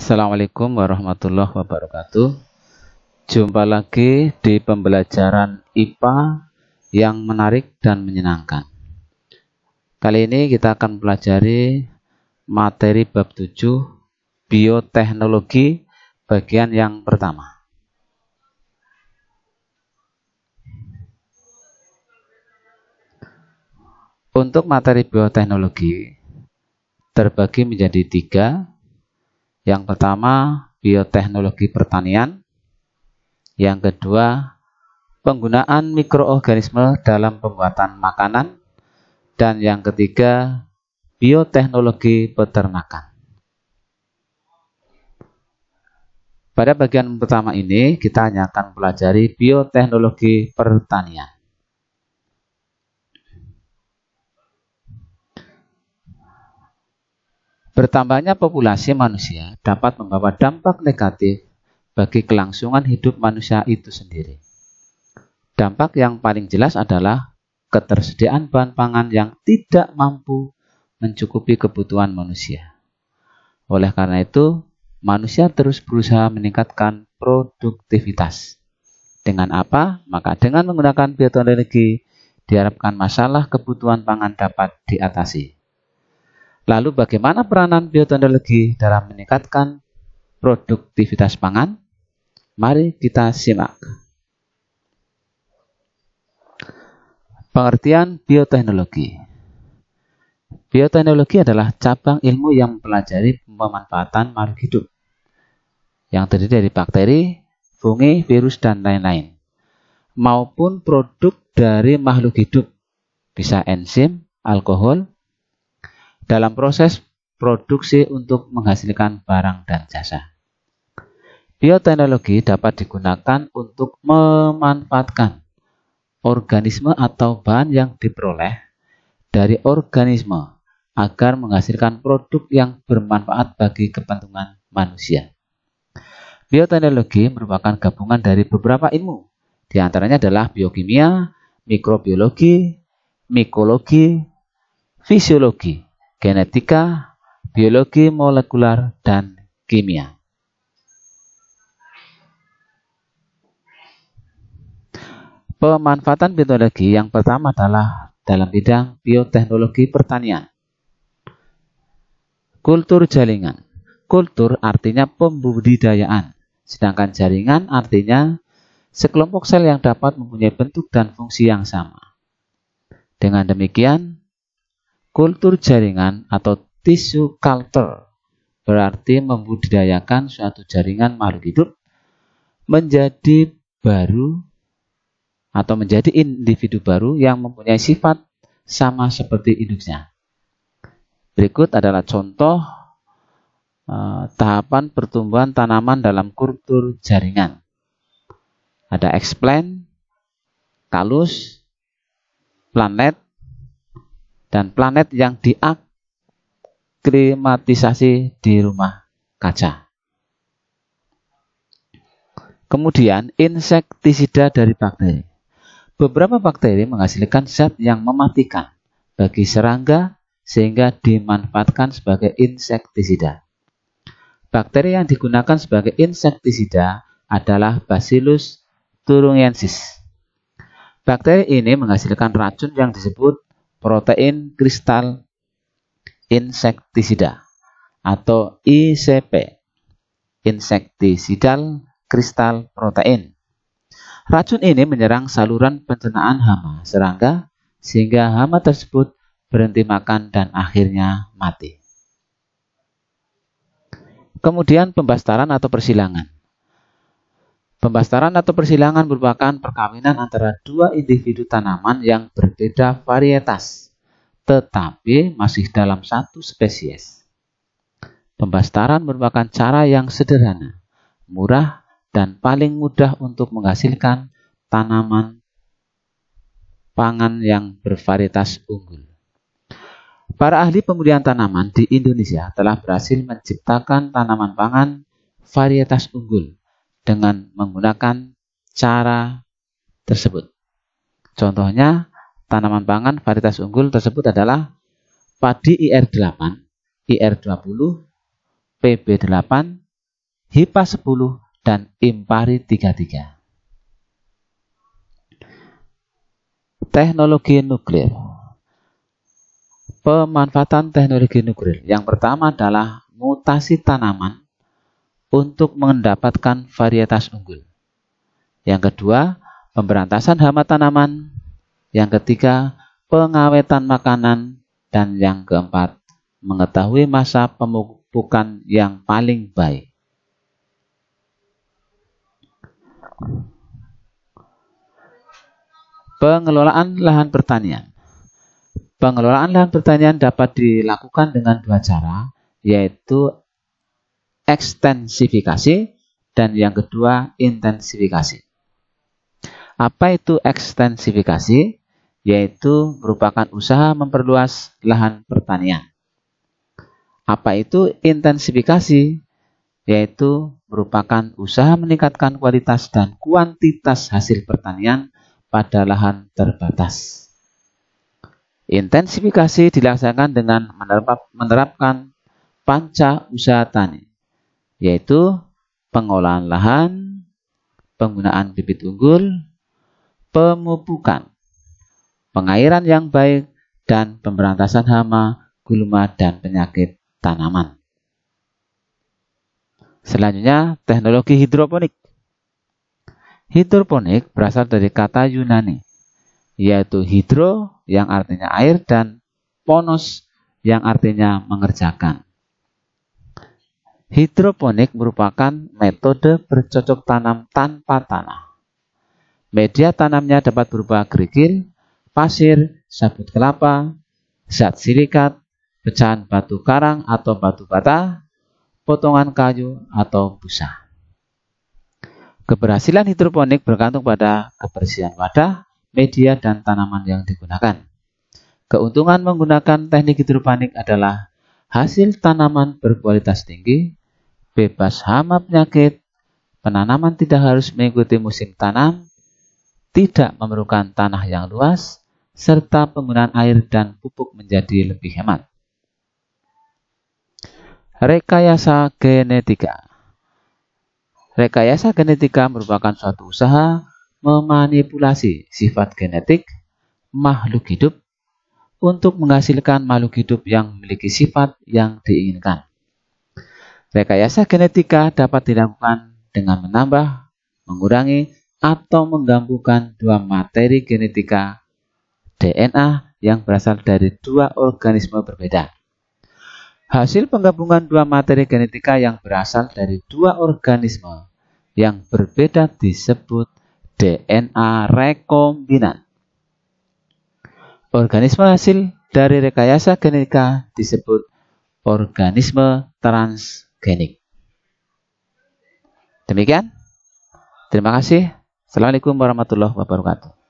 Assalamualaikum warahmatullahi wabarakatuh. Jumpa lagi di pembelajaran IPA yang menarik dan menyenangkan. Kali ini kita akan pelajari materi bab 7 bioteknologi bagian yang pertama. Untuk materi bioteknologi terbagi menjadi 3. Yang pertama, bioteknologi pertanian. Yang kedua, penggunaan mikroorganisme dalam pembuatan makanan. Dan yang ketiga, bioteknologi peternakan. Pada bagian pertama ini, kita hanya akan pelajari bioteknologi pertanian. Bertambahnya populasi manusia dapat membawa dampak negatif bagi kelangsungan hidup manusia itu sendiri. Dampak yang paling jelas adalah ketersediaan bahan pangan yang tidak mampu mencukupi kebutuhan manusia. Oleh karena itu, manusia terus berusaha meningkatkan produktivitas. Dengan apa? Maka dengan menggunakan bioteknologi diharapkan masalah kebutuhan pangan dapat diatasi. Lalu bagaimana peranan bioteknologi dalam meningkatkan produktivitas pangan? Mari kita simak. Pengertian bioteknologi. Bioteknologi adalah cabang ilmu yang mempelajari pemanfaatan makhluk hidup yang terdiri dari bakteri, fungi, virus, dan lain-lain, maupun produk dari makhluk hidup, bisa enzim, alkohol, dalam proses produksi untuk menghasilkan barang dan jasa. Bioteknologi dapat digunakan untuk memanfaatkan organisme atau bahan yang diperoleh dari organisme agar menghasilkan produk yang bermanfaat bagi kepentingan manusia. Bioteknologi merupakan gabungan dari beberapa ilmu, di antaranya adalah biokimia, mikrobiologi, mikologi, fisiologi, genetika, biologi molekular, dan kimia. Pemanfaatan bioteknologi yang pertama adalah dalam bidang bioteknologi pertanian. Kultur jaringan. Kultur artinya pembudidayaan, sedangkan jaringan artinya sekelompok sel yang dapat mempunyai bentuk dan fungsi yang sama. Dengan demikian, kultur jaringan atau tissue culture berarti membudidayakan suatu jaringan makhluk hidup menjadi baru atau menjadi individu baru yang mempunyai sifat sama seperti induknya. Berikut adalah contoh tahapan pertumbuhan tanaman dalam kultur jaringan. Ada explant, kalus, planet, dan planet yang diaklimatisasi di rumah kaca. Kemudian insektisida dari bakteri. Beberapa bakteri menghasilkan zat yang mematikan bagi serangga sehingga dimanfaatkan sebagai insektisida. Bakteri yang digunakan sebagai insektisida adalah Bacillus thuringiensis. Bakteri ini menghasilkan racun yang disebut protein kristal insektisida atau ICP, insektisidal kristal protein. Racun ini menyerang saluran pencernaan hama serangga sehingga hama tersebut berhenti makan dan akhirnya mati. Kemudian pembastaran atau persilangan. Pembastaran atau persilangan merupakan perkawinan antara dua individu tanaman yang berbeda varietas, tetapi masih dalam satu spesies. Pembastaran merupakan cara yang sederhana, murah, dan paling mudah untuk menghasilkan tanaman pangan yang bervarietas unggul. Para ahli pemilihan tanaman di Indonesia telah berhasil menciptakan tanaman pangan varietas unggul dengan menggunakan cara tersebut. Contohnya, tanaman pangan varietas unggul tersebut adalah padi IR8, IR20, PB8, HIPA 10, dan IMPARI 33. Teknologi nuklir. Pemanfaatan teknologi nuklir. Yang pertama adalah mutasi tanaman untuk mendapatkan varietas unggul. Yang kedua, pemberantasan hama tanaman. Yang ketiga, pengawetan makanan. Dan yang keempat, mengetahui masa pemupukan yang paling baik. Pengelolaan lahan pertanian. Pengelolaan lahan pertanian dapat dilakukan dengan dua cara, yaitu ekstensifikasi dan yang kedua intensifikasi. Apa itu ekstensifikasi? Yaitu merupakan usaha memperluas lahan pertanian. Apa itu intensifikasi? Yaitu merupakan usaha meningkatkan kualitas dan kuantitas hasil pertanian pada lahan terbatas. Intensifikasi dilaksanakan dengan menerapkan panca usaha tani, yaitu pengolahan lahan, penggunaan bibit unggul, pemupukan, pengairan yang baik, dan pemberantasan hama, gulma, dan penyakit tanaman. Selanjutnya, teknologi hidroponik. Hidroponik berasal dari kata Yunani, yaitu hidro yang artinya air dan ponos yang artinya mengerjakan. Hidroponik merupakan metode bercocok tanam tanpa tanah. Media tanamnya dapat berupa kerikil, pasir, sabut kelapa, zat silikat, pecahan batu karang atau batu bata, potongan kayu atau busa. Keberhasilan hidroponik bergantung pada kebersihan wadah, media, dan tanaman yang digunakan. Keuntungan menggunakan teknik hidroponik adalah hasil tanaman berkualitas tinggi, bebas hama penyakit, penanaman tidak harus mengikuti musim tanam, tidak memerlukan tanah yang luas, serta penggunaan air dan pupuk menjadi lebih hemat. Rekayasa genetika. Rekayasa genetika merupakan suatu usaha memanipulasi sifat genetik makhluk hidup untuk menghasilkan makhluk hidup yang memiliki sifat yang diinginkan. Rekayasa genetika dapat dilakukan dengan menambah, mengurangi, atau menggabungkan dua materi genetika DNA yang berasal dari dua organisme berbeda. Hasil penggabungan dua materi genetika yang berasal dari dua organisme yang berbeda disebut DNA rekombinan. Organisme hasil dari rekayasa genetika disebut organisme transgenik. Demikian. Terima kasih. Assalamualaikum warahmatullahi wabarakatuh.